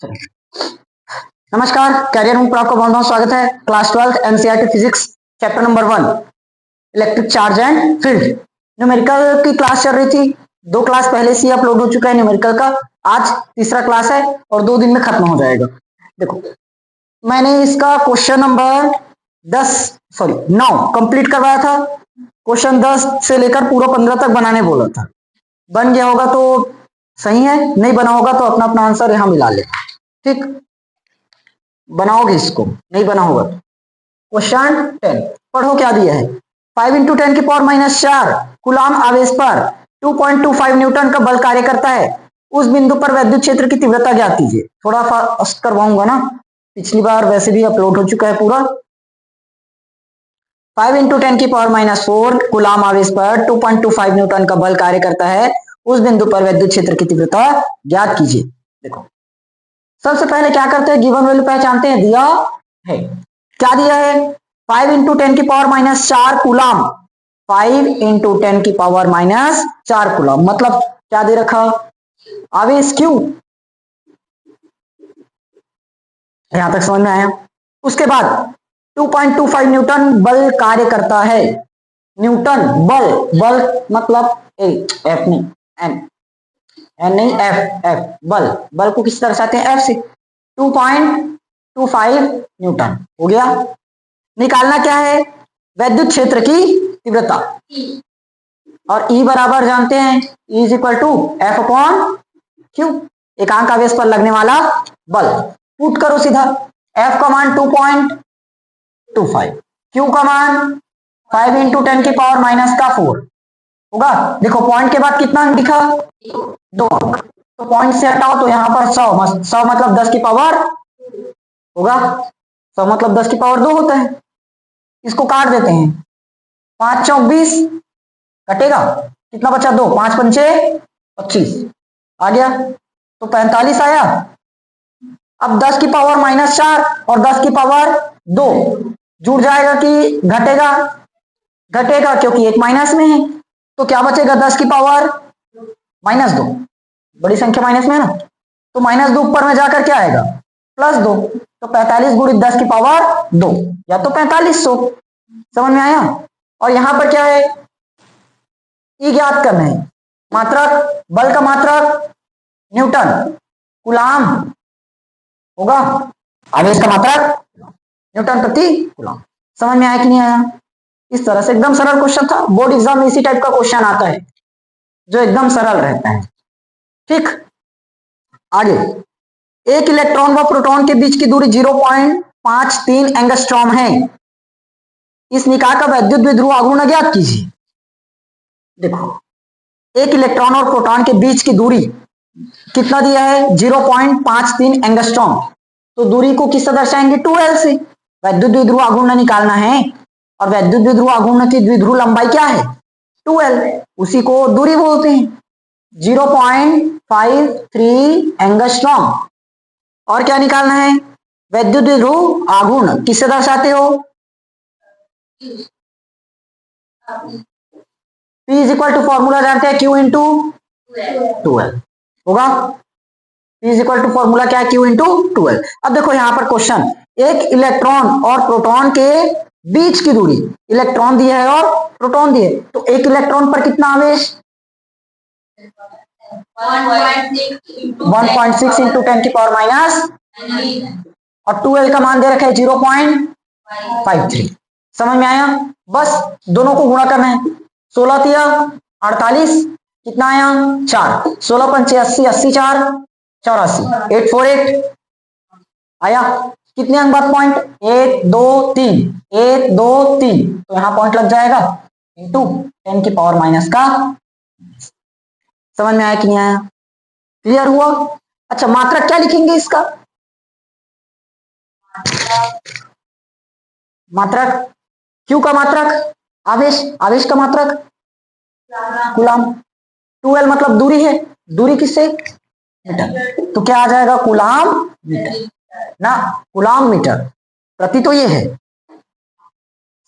चलिए, नमस्कार। Career room पर आपका बहुत बहुत स्वागत है। Class 12 NCERT physics chapter number 1 electric charge and field. Numerical की क्लास चल रही थी। 2 क्लास पहले से ही अपलोड हो चुका है न्यूमेरिकल का। आज तीसरा क्लास है और 2 दिन में खत्म हो जाएगा। देखो, मैंने इसका क्वेश्चन नंबर 9 कंप्लीट करवाया था। क्वेश्चन 10 से लेकर पूरा 15 तक बनाने बोला था। बन गया होगा तो सही है, नहीं बना होगा तो अपना अपना आंसर यहां मिला ले। ठीक, बनाओगे इसको, नहीं बना होगा। क्वेश्चन 10 पढ़ो क्या दिया है। 5 × 10⁻⁴ कूलाम आवेश पर 2.25 न्यूटन का बल कार्य करता है। उस बिंदु पर विद्युत क्षेत्र की तीव्रता ज्ञात कीजिए। थोड़ा फास्ट करवाऊंगा ना, पिछली बार वैसे भी अपलोड हो चुका है पूरा। 5 × 10⁻⁴ कूलाम आवेश पर 2.25 न्यूटन का बल कार्य करता है। उस बिंदु पर विद्युत क्षेत्र की तीव्रता ज्ञात कीजिए। देखो, सबसे पहले क्या करते हैं, गिवन वैल्यू पहचानते हैं। दिया है, क्या दिया है, 5 × 10⁻⁴ कूलाम। 5 × 10⁻⁴ कूलाम मतलब क्या दे रखा, आवेश क्यू। यहां तक समझ में आया। उसके बाद 2.25 न्यूटन बल कार्य करता है। न्यूटन बल, बल मतलब एफ नहीं, एन नहीं, एफ बल। बल को किस तरह दर्शाते हैं, एफ से। 2.25 न्यूटन हो गया। निकालना क्या है, विद्युत क्षेत्र की तीव्रता। और E बराबर जानते हैं, E = F/Q, एकांक आवेश पर लगने वाला बल। पुट करो सीधा, F का मान 2.25, Q का मान 5 × 10⁻⁴ होगा। देखो, पॉइंट के बाद कितना अंक दिखा, 2 अंक। तो पॉइंट से हटाओ तो यहाँ पर 100 मतलब 10 की पावर होगा। 100 मतलब 10 की पावर 2 होता है। इसको काट देते हैं, 5 × 4 = 20, कटेगा कितना बचा, 2, 5 × 5 = 25 आ गया। तो 45 आया। अब 10 की पावर -4 और 10 की पावर 2 जुड़ जाएगा कि घटेगा, घटेगा क्योंकि एक माइनस में है। तो क्या बचेगा, 10 की पावर -2, बड़ी संख्या माइनस में है ना, तो -2 ऊपर में जाकर क्या आएगा, +2। तो 45 × 10 की पावर 2 या तो 4500। समझ में आया। और यहां पर क्या है, ई ज्ञात करना है, मात्रक, बल का मात्रक न्यूटन, कूलाम होगा, आवेश का मात्रक न्यूटन प्रति कूलाम। समझ में आया कि नहीं आया। इस तरह से एकदम सरल क्वेश्चन था। बोर्ड एग्जाम में इसी टाइप का क्वेश्चन आता है जो एकदम सरल रहता है। ठीक, आगे, एक इलेक्ट्रॉन व प्रोटॉन के बीच की दूरी 0.53 एंगस्ट्रॉम है। इस निकाय का विद्युत द्विध्रुव आघूर्ण ज्ञात कीजिए। देखो, एक इलेक्ट्रॉन और प्रोटॉन के बीच की दूरी कितना दिया है, 0.53 एंगस्ट्रॉम। तो दूरी को किससे दर्शाएंगे, 2L से। विद्युत द्विध्रुव आघूर्ण निकालना है और विद्युत द्विध्रुव आघूर्ण की द्विध्रुव लंबाई क्या है, 2L, उसी को दूरी बोलते हैं। 0.53 एंगस्ट्रॉम। और क्या निकालना है, विद्युत द्विध्रुव आघूर्ण किससे दर्शाते हो, P = फॉर्मूला जानते हैं, Q × 2L होगा। P = फॉर्मूला क्या है, Q × 2L। अब देखो यहां पर क्वेश्चन, एक इलेक्ट्रॉन और प्रोटॉन के बीच की दूरी, इलेक्ट्रॉन दिया है और प्रोटॉन दिए, तो एक इलेक्ट्रॉन पर कितना आवेश, 1.6 × 10⁻⁻, और 2L का मान दे रखा है 0.53। समझ में आया। बस दोनों को गुणा करना है। 16 तिया 48, कितना आया, 4। 16 × 5 = 80, 80 × 4 = 84, 848 आया। कितने अंक बाद पॉइंट, 1 2 3, 1 2 3, तो यहां पॉइंट लग जाएगा इंटू 10⁻⁻⁻ का। समझ में आया कि नहीं आया, क्लियर हुआ। अच्छा, मात्रक क्या लिखेंगे इसका, मात्रक Q का मात्रक आवेश, आवेश का मात्रक कूलाम। 2L मतलब दूरी है, दूरी किससे, मीटर। तो क्या आ जाएगा, कूलाम मीटर ना, कूलाम मीटर प्रति, तो ये है।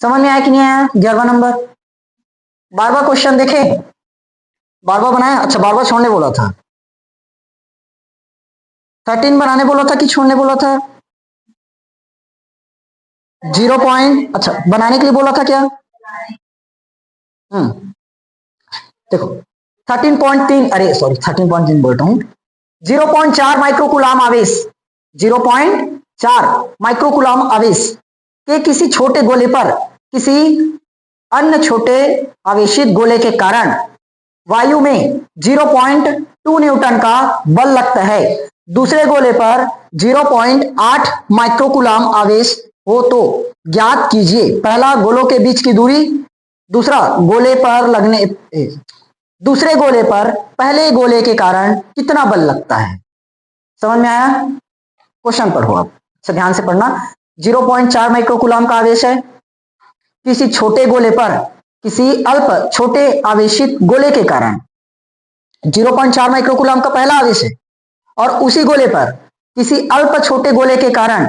समझ में आया कि नहीं आया। 11वां नंबर, 12वां क्वेश्चन देखे, 12वां बनाया। अच्छा, 12वां छोड़ने बोला था। 13 बनाने बोला था कि छोड़ने बोला था? 0 पॉइंट, अच्छा बनाने के लिए बोला था क्या? देखो 13.3, अरे सॉरी 13.3 बोल रहा हूं, 0.4 माइक्रोकुलाम आवेश, 0.4 माइक्रोकुलाम आवेश के किसी छोटे गोले पर किसी अन्य छोटे आवेशित गोले के कारण वायु में 0.2 न्यूटन का बल लगता है। दूसरे गोले पर 0.8 माइक्रोकुलाम आवेश हो तो ज्ञात कीजिए पहला गोलों के बीच की दूरी, दूसरे गोले पर पहले गोले के कारण कितना बल लगता है। समझ में आया? क्वेश्चन पढ़ो आप, ध्यान से पढ़ना। 0.4 माइक्रोकुलाम का आवेश है, किसी छोटे गोले पर किसी अल्प छोटे आवेशित गोले के कारण 0.4 माइक्रोकुलाम का पहला आवेश है, और उसी गोले पर किसी अल्प छोटे गोले के कारण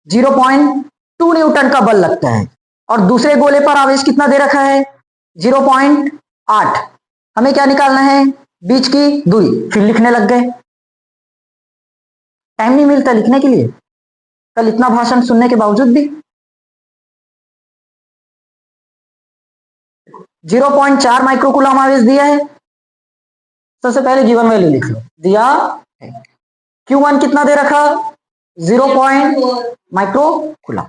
0.2 न्यूटन का बल लगता है, और दूसरे गोले पर आवेश कितना दे रखा है? 0.8। हमें क्या निकालना है? बीच की दूरी। फिर लिखने लग गए, टाइम नहीं मिलता लिखने के लिए, कल इतना भाषण सुनने के बावजूद भी। 0.4 माइक्रोकुलाम आवेश दिया है, सबसे पहले गिवन वैल्यू लिख लो, दिया Q1 कितना दे रखा? 0. माइक्रोकुलाम।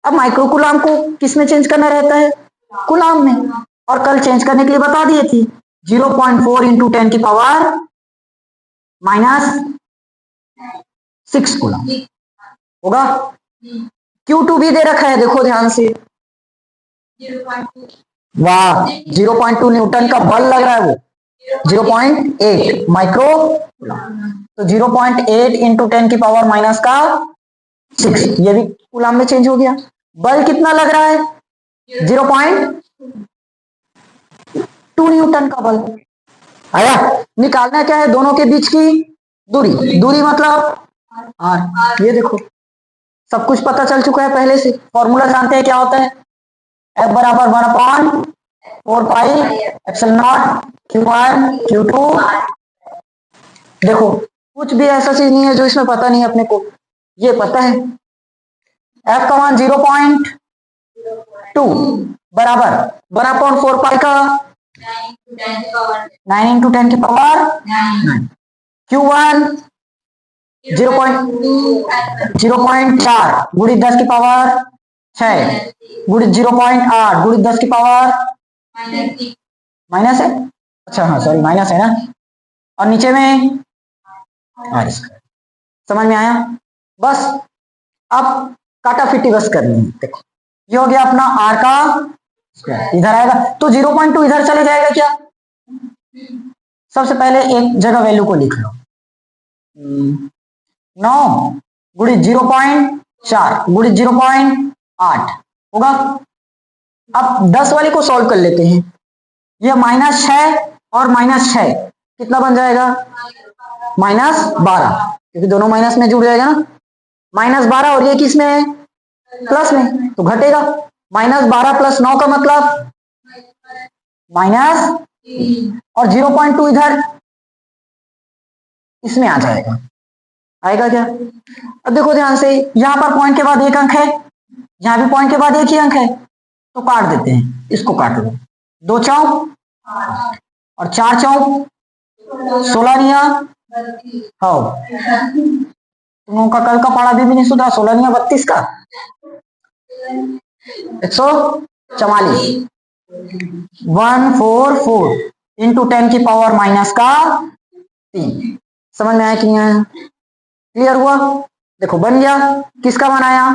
अब माइक्रोकुलाम को किस में चेंज करना रहता है? कुलाम में, और कल चेंज करने के लिए बता दिए थी 0.4 इंटू 10 की पावर -6 कुलाम होगा। Q2 भी दे रखा है, देखो ध्यान से, वाह 0.2 न्यूटन का बल लग रहा है, वो 0.8 माइक्रो, तो 0.8 इंटू 10 की पावर -6, ये भी कुलाम में चेंज हो गया। बल कितना लग रहा है? 0.2 न्यूटन का बल आया। निकालना क्या है? दोनों के बीच की दूरी। दूरी मतलब R। ये देखो सब कुछ पता चल चुका है पहले से, फॉर्मूला जानते हैं क्या होता है? F बराबर 1/4πε0 Q1 Q2। देखो कुछ भी ऐसा चीज नहीं है जो इसमें पता नहीं है अपने को, ये पता है। F का मान 0.2 बराबर 1/4 का 9 इंटू 10 की पावर 9। Q1 0.4 गुणित 10 की पावर 6 गुणित 0.8 गुणित 10 की पावर माइनस है, अच्छा हाँ सॉरी माइनस है ना, और नीचे में R स्क्वायर। समझ में आया? बस अब काटाफिटी बस करनी है। देखो ये हो गया अपना R का स्क्वायर, इधर आएगा तो 0.2 इधर चले जाएगा क्या? सबसे पहले एक जगह वैल्यू को लिख लो, 9 गुणित 0.4 गुणित 0.8 होगा। अब 10 वाले को सॉल्व कर लेते हैं, ये -6 और -6 कितना बन जाएगा? -12, क्योंकि दोनों माइनस में जुड़ जाएगा ना, -12, और ये किस में है? प्लस में, तो घटेगा। -12 + 9 का मतलब माइनस, और 0.2 इधर इसमें आ जाएगा, आएगा क्या? अब देखो ध्यान से, यहां पर पॉइंट के बाद एक अंक है, यहां भी पॉइंट के बाद एक ही अंक है, तो काट देते हैं, इसको काट लो। 2 चौक और 4 चौक 16 निया, हाँ तुम लोगों का कल का पढ़ा भी नहीं सुधा, 16 निया 32 का 144, 144 इंटू 10 की पावर -3। समझ में आया कि नहीं आया? क्लियर हुआ? देखो बन गया, किसका बनाया?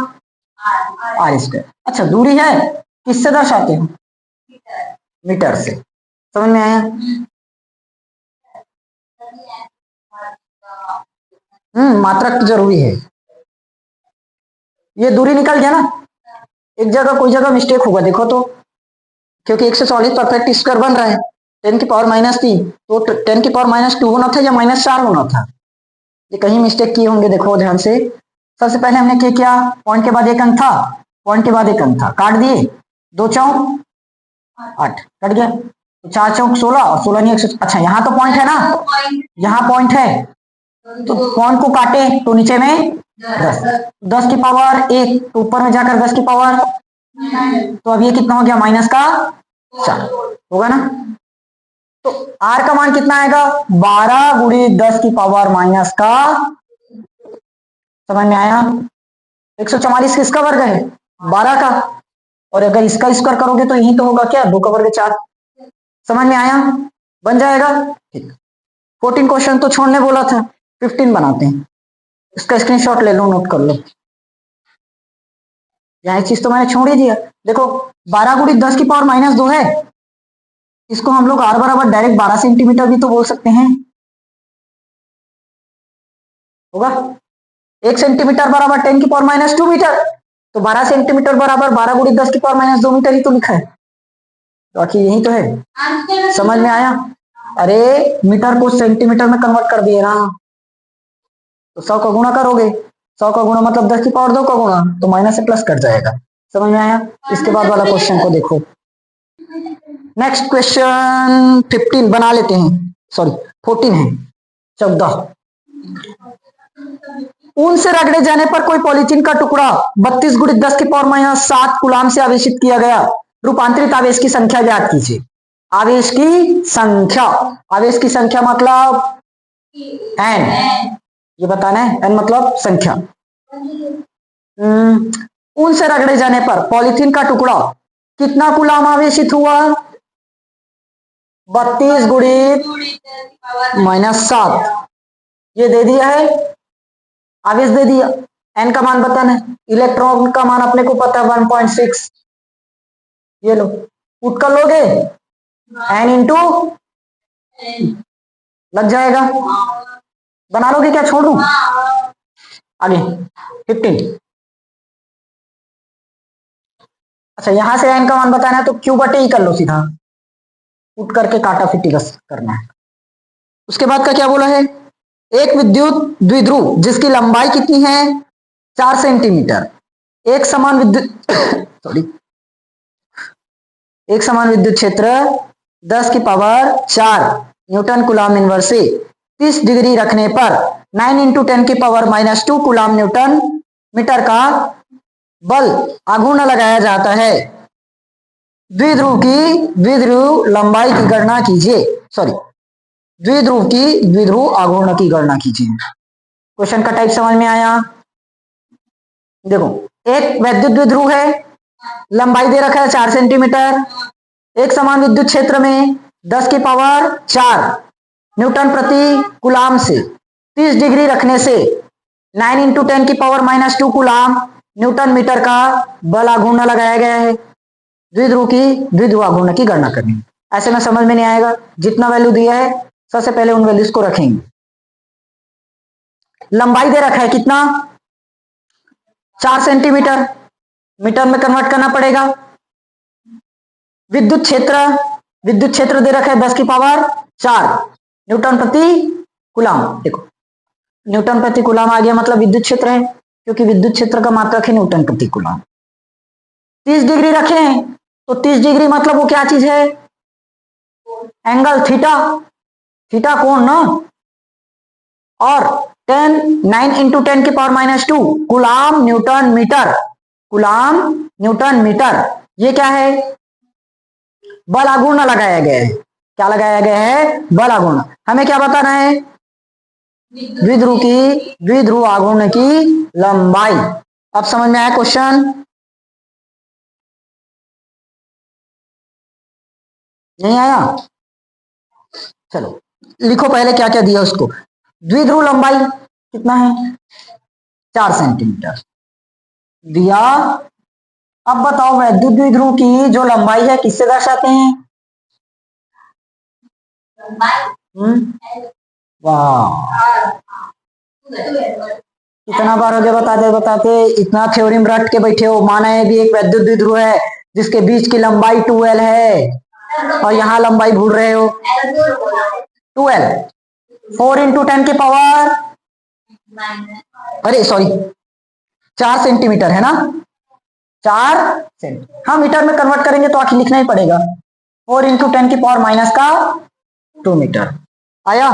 R square. अच्छा दूरी है, किससे दर्शाते हैं? मीटर से। समझ में आया? मात्रक जरूरी है। ये दूरी निकल गया ना, एक जगह कोई जगह मिस्टेक होगा देखो तो, क्योंकि 140 परफेक्ट स्क्वायर बन रहा है, 10 की पावर -3, तो 10 की पावर -2 होना था या -4 होना था? ये कहीं मिस्टेक किए होंगे, देखो ध्यान से। सबसे पहले हमने क्या किया? पॉइंट के बाद एक अंक था, पॉइंट के बाद एक अंक था, काट दिए, 2 चौक 8 कट गया, 4 चौक 16 और 16 नहीं 100। अच्छा यहाँ तो पॉइंट है ना, यहाँ पॉइंट है तो कौन को काटे तो नीचे में 10, 10 की पावर 1 तो ऊपर में जाकर 10 की पावर, तो अब ये कितना हो गया माइनस का 4 होगा ना। तो आर का मान कितना आएगा 12 गुणी 10 की पावर माइनस का, समझ में आया। 144 किसका वर्ग है 12 का, और अगर इसका स्क्वायर करोगे तो यही तो होगा क्या 2 का वर्ग 4, समझ में आया, बन जाएगा ठीक। 14 क्वेश्चन तो छोड़ने बोला था, 15 बनाते हैं, इसका स्क्रीनशॉट ले लो नोट कर लो। यह चीज तो मैंने छोड़ ही दिया। देखो 12 गुणी 10 की पावर माइनस 2 है, इसको हम लोग आर बराबर डायरेक्ट 12 सेंटीमीटर भी तो बोल सकते हैं, होगा। 1 सेंटीमीटर बराबर 10 की पावर माइनस 2 मीटर, तो 12 सेंटीमीटर बराबर 12 गुणी 10 की पावर माइनस 2 मीटर ही तो लिखा है, तो आखिर यही तो है, समझ में आया। अरे मीटर को सेंटीमीटर में कन्वर्ट कर दिए ना, तो 100 का गुणा करोगे, 100 का गुणा मतलब 10 की पावर 2 का गुणा, तो माइनस से प्लस कट जाएगा, समझ में आया। इसके बाद वाला क्वेश्चन को देखो, नेक्स्ट क्वेश्चन 15 बना लेते हैं, सॉरी 14 है। 14, ऊन से रगड़े जाने पर कोई पॉलीथीन का टुकड़ा 32 गुणित 10 की पावर माइनस 7 कूलाम से आवेशित किया गया, रूपांतरित आवेश की संख्या ज्ञात कीजिए। आवेश की संख्या, आवेश की संख्या मतलब एन, ये बताना है, एन मतलब संख्या। ऊन से रगड़े जाने पर पॉलीथीन का टुकड़ा कितना कूलाम आवेशित हुआ 32 गुणित माइनस 7, ये दे दिया है, आवेश दे दिया, एन का मान बताना है, इलेक्ट्रॉन का मान अपने को पता है 1.6, ये लो पुट कर लोगे एन इंटू लग जाएगा, बना लोगे क्या छोड़ दूं, आगे 15। अच्छा यहां से एन का मान बताना है तो क्यू बटे ही कर लो सीधा, पुट करके काटा फिटी करना है। उसके बाद का क्या बोला है, एक विद्युत द्विध्रुव जिसकी लंबाई कितनी है 4 सेंटीमीटर, एक समान विद्युत सॉरी एक समान विद्युत क्षेत्र 10 की पावर 4 न्यूटन कूलाम इनवर्स से 30 डिग्री रखने पर 9 इंटू 10 की power minus 2 coulomb newton metre का बल आघूर्ण लगाया जाता है, द्विध्रुव लंबाई की गणना कीजिए, सॉरी द्विध्रुव की द्विध्रुव आघूर्ण की गणना कीजिए। क्वेश्चन का टाइप समझ में आया। देखो एक वैद्युत द्विध्रुव है, लंबाई दे रखा है 4 सेंटीमीटर, एक समान विद्युत क्षेत्र में 10 की पावर 4 न्यूटन प्रति कूलाम से 30 डिग्री रखने से 9 इंटू 10 की power minus 2 coulomb newton metre का बल आघूर्ण लगाया गया है, द्विध्रुव की द्विध्रुव आघूर्ण की गणना करनी। ऐसे में समझ में नहीं आएगा, जितना वैल्यू दिया है सबसे पहले उन वैल्यूज को रखेंगे। लंबाई दे रखा है कितना 4 सेंटीमीटर, मीटर में कन्वर्ट करना पड़ेगा। विद्युत क्षेत्र दे रखा है 10 की पावर 4 न्यूटन प्रति कूलाम, देखो न्यूटन प्रति कूलाम आ गया मतलब विद्युत क्षेत्र है, क्योंकि विद्युत क्षेत्र का मात्रक है न्यूटन प्रति कूलाम। 30 डिग्री रखे हैं तो 30 डिग्री मतलब वो क्या चीज है एंगल थीटा, थीटा कोण ना, और 9 इंटू 10 की power minus 2 coulomb newton metre, coulomb newton metre, ये क्या है बल आघूर्ण लगाया गया है, क्या लगाया गया है बल आघूर्ण। हमें क्या बताना है द्विध्रुव आघूर्ण की लंबाई। अब समझ में आया क्वेश्चन, नहीं आया, चलो लिखो पहले क्या क्या दिया उसको। द्विध्रुव लंबाई कितना है 4 सेंटीमीटर दिया। अब बताओ वैद्युत द्विध्रुव की जो लंबाई है किससे दर्शाते हैं, वाह कितना बार हो गया बताते इतना थ्योरम रट के बैठे हो। माना है भी एक वैद्युत द्विध्रुव है जिसके बीच की लंबाई 2l है और यहाँ लंबाई भूल रहे हो 2l, 4 इंटू 10 की पावर, अरे सॉरी 4 सेंटीमीटर है ना, 4 सेंटीमीटर, हाँ मीटर में कन्वर्ट करेंगे तो आखिर लिखना ही पड़ेगा 4 इंटू 10 की पावर माइनस का 2 मीटर आया।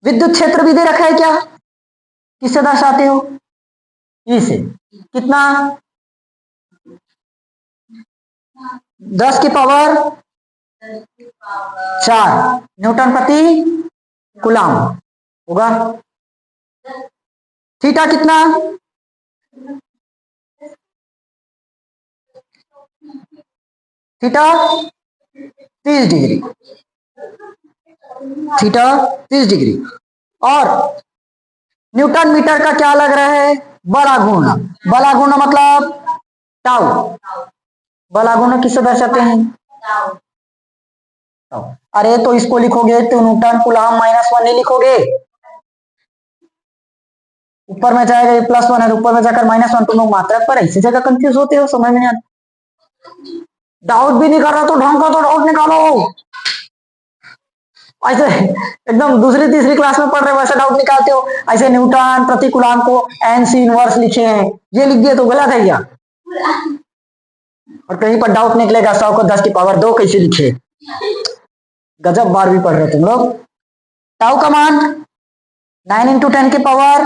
विद्युत क्षेत्र भी दे रखा है क्या, किससे दर्शाते हो, ई से, कितना 10 की पावर 4 न्यूटन प्रति कूलम होगा। थीटा कितना, थीटा 30 डिग्री, थीटा 30 डिग्री। और न्यूटन मीटर का क्या लग रहा है, बड़ा गुणा, बड़ा गुणा मतलब टाउ, बड़ा गुणा किससे दर्शाते हैं, टाउ। अरे तो इसको लिखोगे तो न्यूटन कूलम -1 नहीं लिखोगे, ऊपर में जाएगा ये +1 है, ऊपर में जाकर -1, तुम लोग मात्रक पर ऐसी जगह कंफ्यूज होते हो, समझ में नहीं आता। डाउट भी नहीं कर रहा तो ढंग का तो डाउट निकालो, ऐसे एकदम दूसरी तीसरी क्लास में पढ़ रहे हो वैसे डाउट निकालते हो। ऐसे न्यूटन प्रति कूलम को एनसी इनवर्स लिखे हैं, ये लिख दिए तो गलत है क्या, और कहीं पर डाउट निकलेगा 100 को 10 की पावर 2 कैसे लिखे, गजब बार भी पढ़ रहे हो तुम लोग। टाउ का मान 9 × 10 की पावर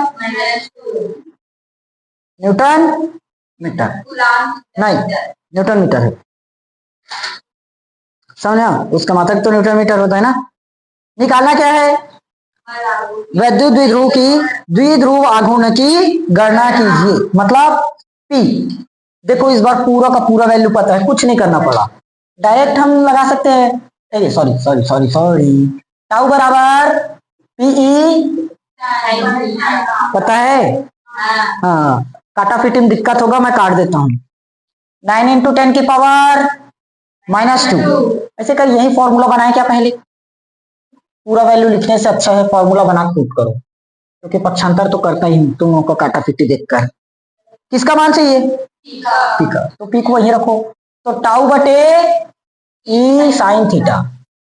न्यूटन मीटर, नहीं न्यूटन मीटर है, समझा, उसका मात्रक तो न्यूटन मीटर होता है ना। निकालना क्या है, वैद्युत द्विध्रुव की द्विध्रुव आघूर्ण की गणना कीजिए, मतलब P। देखो इस बार पूरा का पूरा वैल्यू पता है, कुछ नहीं करना पड़ा, डायरेक्ट हम लगा सकते हैं। Sorry sorry sorry sorry, tau बराबर PE पता है, हाँ काटा फिटी में दिक्कत होगा, मैं काट देता हूँ। 9 × 10 की पावर -2, ऐसे कर यही फॉर्मूला बनाए क्या पहले, पूरा वैल्यू लिखने से अच्छा है फॉर्मूला बना पुट करो, क्योंकि पक्षांतर तो करता ही तुम लोगों को काटा फिटी देखकर। किसका मान चाहिए, पी का, तो पी को वहीं रखो, तो टाउ बटे ई साइन थीटा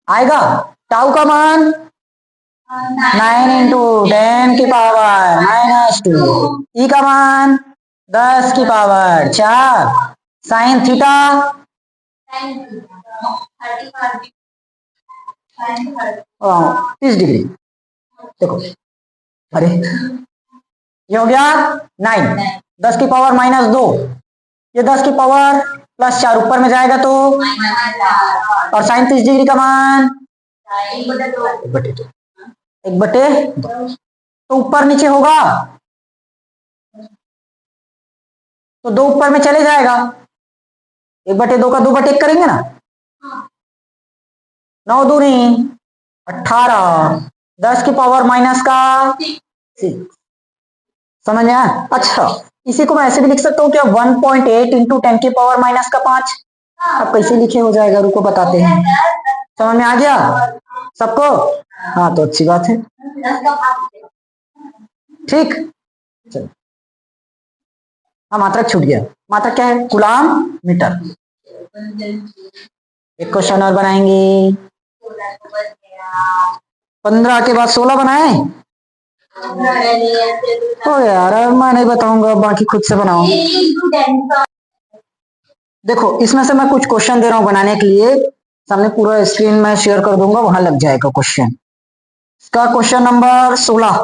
आएगा। टाउ का मान 9 × 10 की पावर -2, ई का मान 10 की पावर 4, साइन थीटा 30 डिग्री। देखो अरे ये हो गया 9, 10 की पावर -2, ये 10 की पावर +4 ऊपर में जाएगा तो, और साइन 30 डिग्री का मान 1/2, 1/2, तो ऊपर नीचे होगा तो 2 ऊपर में चले जाएगा, 1/2 का 2/1 करेंगे ना, 9 दूनी 18, 10 की पावर -6, समझ में आया। अच्छा इसी को मैं ऐसे भी लिख सकता हूँ क्या, 1.8 × 10 की पावर -5, अब कैसे लिखे हो जाएगा, रुको बताते हैं, समझ में आ गया सबको, हाँ तो अच्छी बात है, ठीक चलो। हाँ मात्रक छूट गया, मात्रक क्या है, कूलम मीटर। एक क्वेश्चन और बनाएंगे, 15 के बाद 16 बनाए, तो यार मैं नहीं बताऊंगा, बाकी खुद से बनाओ। देखो इसमें से मैं कुछ क्वेश्चन दे रहा हूँ बनाने के लिए, सामने पूरा स्क्रीन में शेयर कर दूंगा, वहां लग जाएगा क्वेश्चन। इसका क्वेश्चन नंबर 16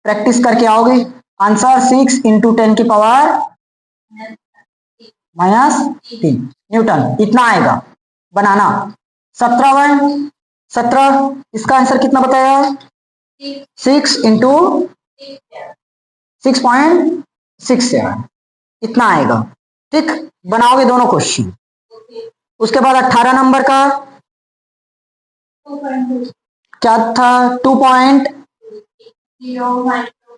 प्रैक्टिस करके आओगे, आंसर 6 × 10 की पावर -3 न्यूटन, इतना आएगा बनाना। 17 इसका आंसर कितना बताया, 6 × 6.67, इतना आएगा, ठीक, बनाओगे दोनों क्वेश्चन। उसके बाद 18 नंबर का क्या था, 2.0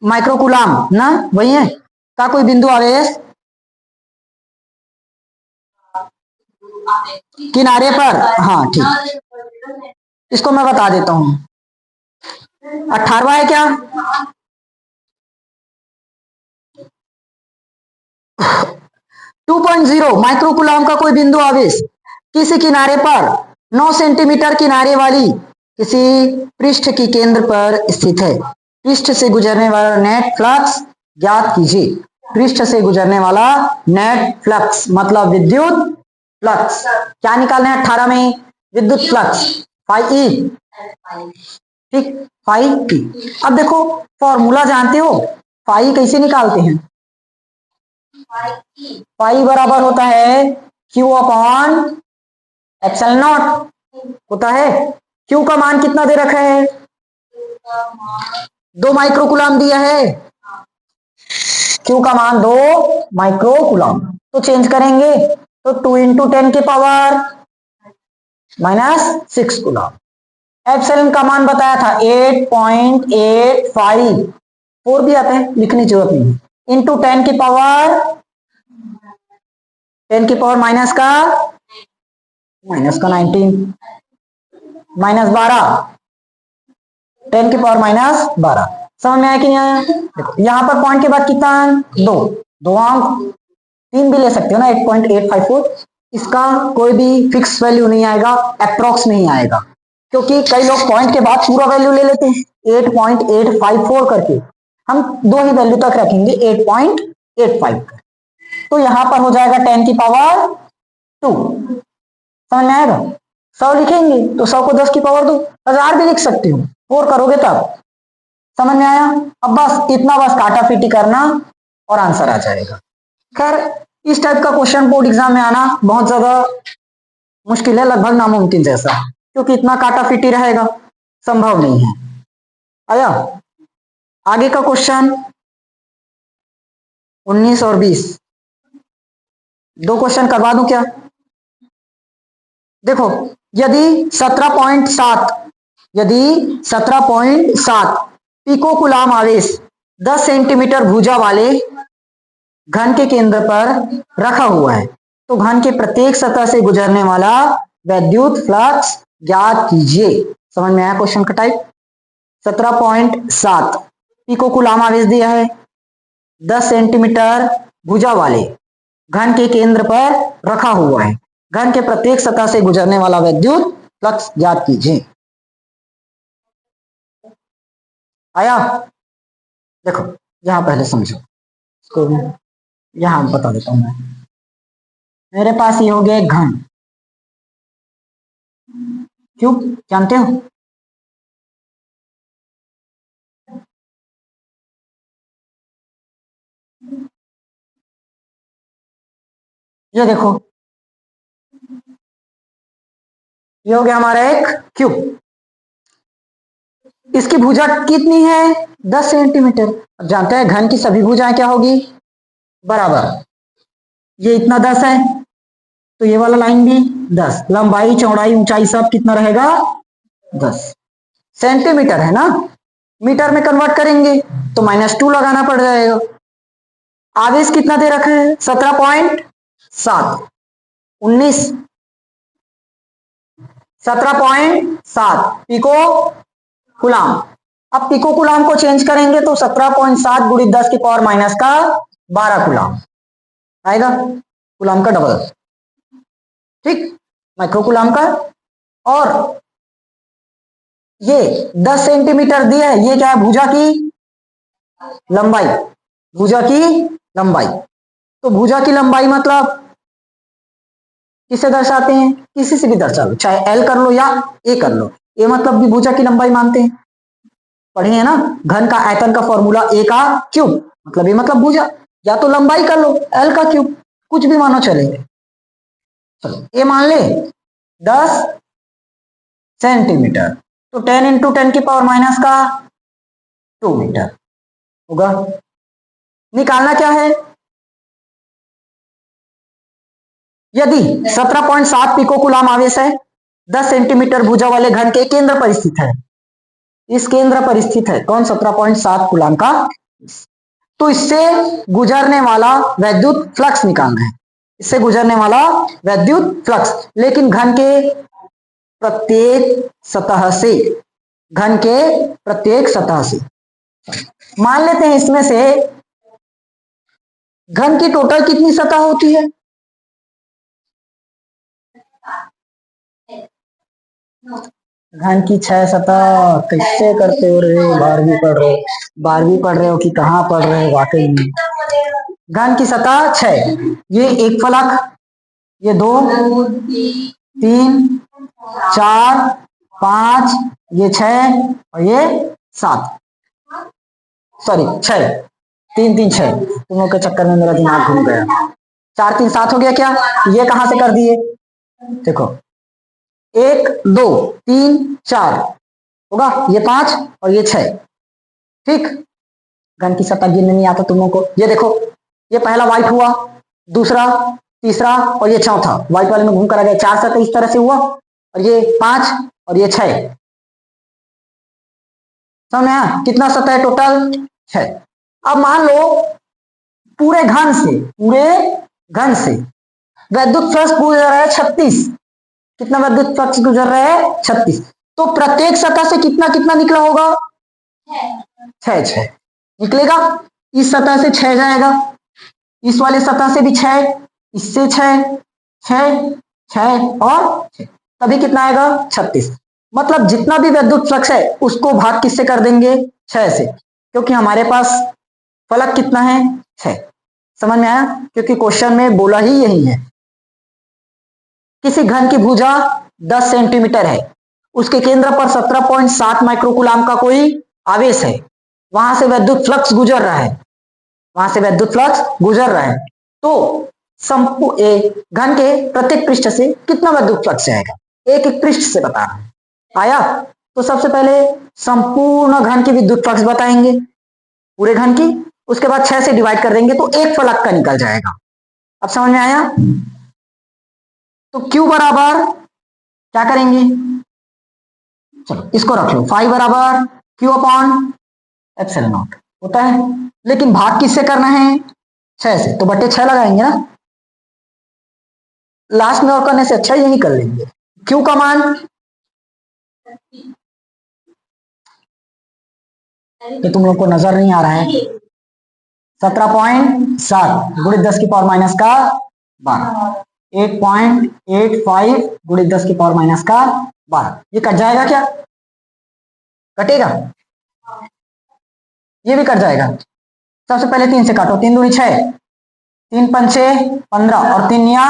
माइक्रोकूलम ना, वही है का कोई बिंदु आवेश किनारे पर, हाँ ठीक, इसको मैं बता देता हूं, 18वां है क्या, 2.0 माइक्रोकूलम का कोई बिंदु आवेश किसी किनारे पर 9 सेंटीमीटर किनारे वाली किसी पृष्ठ की केंद्र पर स्थित है, पृष्ठ से गुजरने वाला नेट फ्लक्स ज्ञात कीजिए। पृष्ठ से गुजरने वाला नेट फ्लक्स मतलब विद्युत फ्लक्स, क्या निकालना है 18 में, विद्युत फ्लक्स, फाई ई, ठीक, फाई टी। अब देखो फॉर्मूला जानते हो, फाई कैसे निकालते हैं? फाई बराबर होता है क्यू अपॉन एप्सिलॉन नॉट होता है। क्यू का मान कितना दे रखा है? 2 माइक्रोकूलम दिया है। क्यू का मान 2 माइक्रोकूलम, तो चेंज करेंगे तो 2 इंटू 10 की पावर -6 कूलम। एप्सिलॉन का मान बताया था 8.85, 4 भी आता है, लिखने की जरूरत नहीं, इंटू 10 की पावर माइनस का 19 -12, 10 की पावर -12। समझ में आया कि नहीं आया? देखो यहां पर पॉइंट के बाद कितना अंक? 2 अंक, 3 भी ले सकते हो ना, 8.854। इसका कोई भी फिक्स वैल्यू नहीं आएगा, अप्रोक्स नहीं आएगा, क्योंकि कई लोग पॉइंट के बाद पूरा वैल्यू ले लेते हैं 8.854 करके। हम 2 ही वैल्यू तक रखेंगे 8.85 कर। तो यहां पर हो जाएगा 10 की पावर 2। समझ में आएगा? 100 लिखेंगे तो 100 को 10 की पावर 2, 1000 भी लिख सकते हो, 4 करोगे तब। समझ में आया? अब बस इतना, बस काटा फीटी करना और आंसर आ जाएगा। खैर इस टाइप का क्वेश्चन बोर्ड एग्जाम में आना बहुत ज्यादा मुश्किल है, लगभग नामुमकिन जैसा, क्योंकि इतना काटा फीटी रहेगा, संभव नहीं है। आया आगे का क्वेश्चन 19 और 20, 2 क्वेश्चन करवा दूं क्या? देखो यदि 17.7 पिको कूलाम आवेश 10 सेंटीमीटर भुजा वाले घन के केंद्र पर रखा हुआ है, तो घन के प्रत्येक सतह से गुजरने वाला वैद्युत फ्लक्स ज्ञात कीजिए। समझ में आया क्वेश्चन का टाइप? 17.7 पिको कूलाम आवेश दिया है, 10 सेंटीमीटर भुजा वाले घन के केंद्र पर रखा हुआ है, घन के प्रत्येक सतह से गुजरने वाला वैद्युत फ्लक्स ज्ञात कीजिए। आया? देखो यहां पहले समझो इसको, यहां बता देता हूं मैं। मेरे पास ये हो गया एक घन, क्यों जानते हो? ये देखो ये हो गया हमारा एक क्यूब, इसकी भुजा कितनी है? 10 सेंटीमीटर। अब जानते हैं घन की सभी भुजाएं क्या होगी? बराबर। ये इतना 10 है तो ये वाला लाइन भी 10, लंबाई चौड़ाई ऊंचाई सब कितना रहेगा? 10 सेंटीमीटर है ना, मीटर में कन्वर्ट करेंगे तो -2 लगाना पड़ जाएगा। आवेश कितना दे रखा है? 17.7, 17.7 पिको कूलाम। अब पिको कूलाम को चेंज करेंगे तो 17.7 गुणित 10 की पावर -12 कूलाम आएगा, कूलाम का डबल, ठीक, माइक्रो कूलाम का। और ये 10 सेंटीमीटर दिया है, ये क्या है? भुजा की लंबाई, भुजा की लंबाई। तो भुजा की लंबाई मतलब किसे दर्शाते हैं? किसी से भी दर्शा लो, चाहे एल कर लो या ए कर लो, ए मतलब भी भुजा की लंबाई मानते हैं, पढ़े हैं ना? घन का आयतन का फॉर्मूला ए का क्यूब, मतलब ये मतलब भुजा, या तो लंबाई कर लो एल का क्यूब, कुछ भी मानो चलेगा। चलो ए मान ले 10 सेंटीमीटर, तो 10 इंटू 10 की पावर -2 मीटर होगा। निकालना क्या है? यदि 17.7 पिको कूलाम आवेश है, 10 सेंटीमीटर भुजा वाले घन के केंद्र पर स्थित है, इस केंद्र पर स्थित है कौन? 17.7 कूलाम का, तो इससे गुजरने वाला वैद्युत फ्लक्स निकालना है, इससे गुजरने वाला वैद्युत फ्लक्स, लेकिन घन के प्रत्येक सतह से, घन के प्रत्येक सतह से। मान लेते हैं इसमें से घन की टोटल कितनी सतह होती है? घन की 6 सतह। कैसे करते हो रे? 12वीं पढ़ रहे हो, 12वीं पढ़ रहे हो कि कहाँ पढ़ रहे हो? वाकई में घन की सतह 6, ये एक फलक, ये 2, 3, 4, 5, ये 6 और ये 7, सॉरी 6, 3 3 6, तुम लोग के चक्कर में मेरा दिमाग घूम गया। 4 3 7 हो गया क्या? ये कहां से कर दिए? देखो 1 2 3 4 होगा, ये 5 और ये 6, ठीक। घन की सतह गिनने नहीं आता तुम लोगों को। ये देखो, ये पहला व्हाइट हुआ, दूसरा, तीसरा और ये चौथा व्हाइट वाले में घूम कर आ गया। 4 सतह इस तरह से हुआ और ये 5 और ये 6, समझ में आया? कितना सतह है टोटल? 6। अब मान लो पूरे घन से वैद्युत फ्लक्स गुजर रहा है 36। कितना वैद्युत फ्लक्स गुजर रहा है? 36। तो प्रत्येक सतह से कितना कितना निकला होगा? 6 निकलेगा। इस सतह से 6 जाएगा, इस वाले सतह से भी 6, इससे 6 6 6 और 6, तभी कितना आएगा? 36। मतलब जितना भी वैद्युत फ्लक्स है उसको भाग किससे कर देंगे? 6 से, क्योंकि हमारे पास फलक कितना है? 6। समझ में आया? क्योंकि क्वेश्चन में बोला ही यही है। किसी घन की भुजा 10 सेंटीमीटर है, उसके केंद्र पर 17.7 माइक्रोकूलाम का कोई आवेश है, वहां से वैद्युत फ्लक्स गुजर रहा है, तो घन के प्रत्येक पृष्ठ से कितना वैद्युत फ्लक्स आएगा? एक एक पृष्ठ से बताना है। आया? तो सबसे पहले संपूर्ण घन की विद्युत फ्लक्स बताएंगे, पूरे घन की, उसके बाद 6 से डिवाइड कर देंगे तो एक फलक का निकल जाएगा। अब समझ में आया? तो Q बराबर क्या करेंगे? चलो इसको रख लो, 5 बराबर Q अपॉन एप्सिलॉन नॉट होता है। लेकिन भाग किससे करना है? 6 से, तो बटे 6 लगाएंगे ना, लास्ट में और करने से अच्छा यही कर लेंगे। Q का मान तो तुम लोग को नजर नहीं आ रहा है, 17.7 गुणित 10 की पावर माइनस का 12, 8.85 गुणित 10 की पावर माइनस का 12। ये कट जाएगा क्या? कटेगा, ये भी कट जाएगा। सबसे पहले 3 से काटो, 3 दूनी 6, 3 पंचे 15 और 3 निया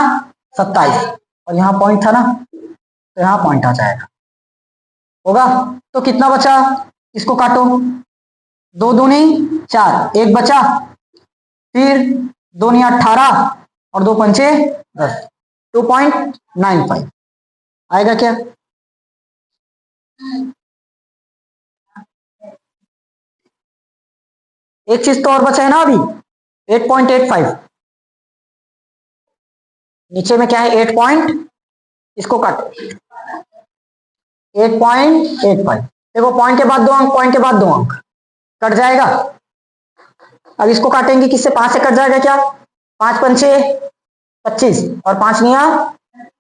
27, और यहाँ पॉइंट था ना, तो यहाँ पॉइंट आ जाएगा, होगा। तो कितना बचा? इसको काटो, 2 दूनी 4, 1 बचा, फिर 2 निया 18 और 2 पंचे 10, 2.95 आएगा क्या? एक चीज तो और बचा है ना अभी, 8.85, नीचे में क्या है? 8 पॉइंट, इसको काटो, 8.85। देखो पॉइंट के बाद 2 अंक, पॉइंट के बाद 2 अंक, कट जाएगा। अब इसको काटेंगे किससे? 5 से कट जाएगा क्या? 5 पंचे 25 और 5 निया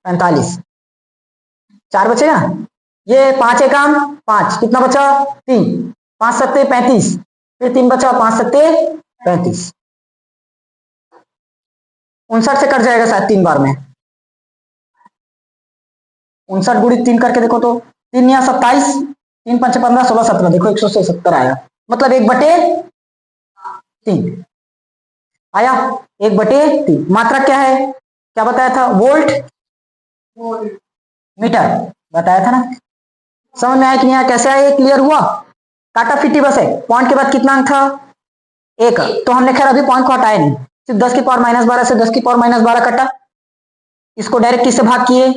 45, 4 बचे ना। ये 5 एकम 5, कितना बचा? 3, 5 सत्ते 35, फिर 3 बचा, 5 सत्ते 35, 59 से कट जाएगा शायद 3 बार में, 59 गुणित 3 करके देखो तो 3 या 27, 3 पंचे 15, 16 17, देखो 170 आया, मतलब 1/3 आया, 1/3। मात्रक क्या है? क्या बताया था? वोल्ट मीटर बताया था ना। समझ में आया कि नहीं आया? कैसे आया? क्लियर हुआ? काटा फिटी बस है। पॉइंट के बाद कितना अंक था? 1, तो हमने खैर अभी पॉइंट को हटाया नहीं, सिर्फ 10 की पावर माइनस 12 से 10 की पावर माइनस 12 कटा, इसको डायरेक्ट किससे भाग किए?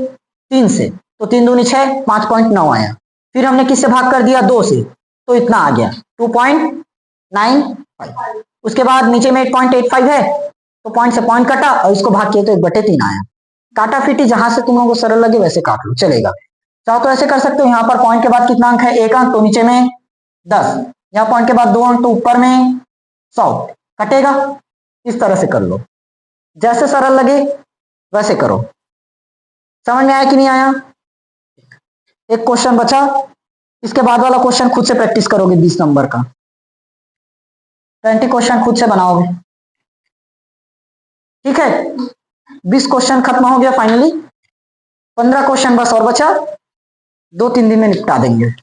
3 से, तो 3 दूनी 6, 5.9 आया। फिर हमने किससे भाग कर दिया? 2 से, तो इतना आ गया 2.95। उसके बाद नीचे में 8.85 है, तो पॉइंट से पॉइंट कटा और इसको भाग किए तो 1/3 आया। काटा फिटी जहां से तुम लोगों को सरल लगे वैसे काट लो, चलेगा। चाहो तो ऐसे कर सकते हो, यहाँ पर पॉइंट के बाद कितना अंक है? 1 अंक, तो नीचे में 10, यहाँ पॉइंट के बाद 2 अंक, तो ऊपर में 100 कटेगा। इस तरह से कर लो, जैसे सरल लगे वैसे करो। समझ में आया कि नहीं आया? एक क्वेश्चन बचा, इसके बाद वाला क्वेश्चन खुद से प्रैक्टिस करोगे 20 नंबर का, 20 क्वेश्चन खुद से बनाओगे, ठीक है। 20 क्वेश्चन खत्म हो गया फाइनली, 15 क्वेश्चन बस और बचा, 2-3 दिन में निपटा देंगे।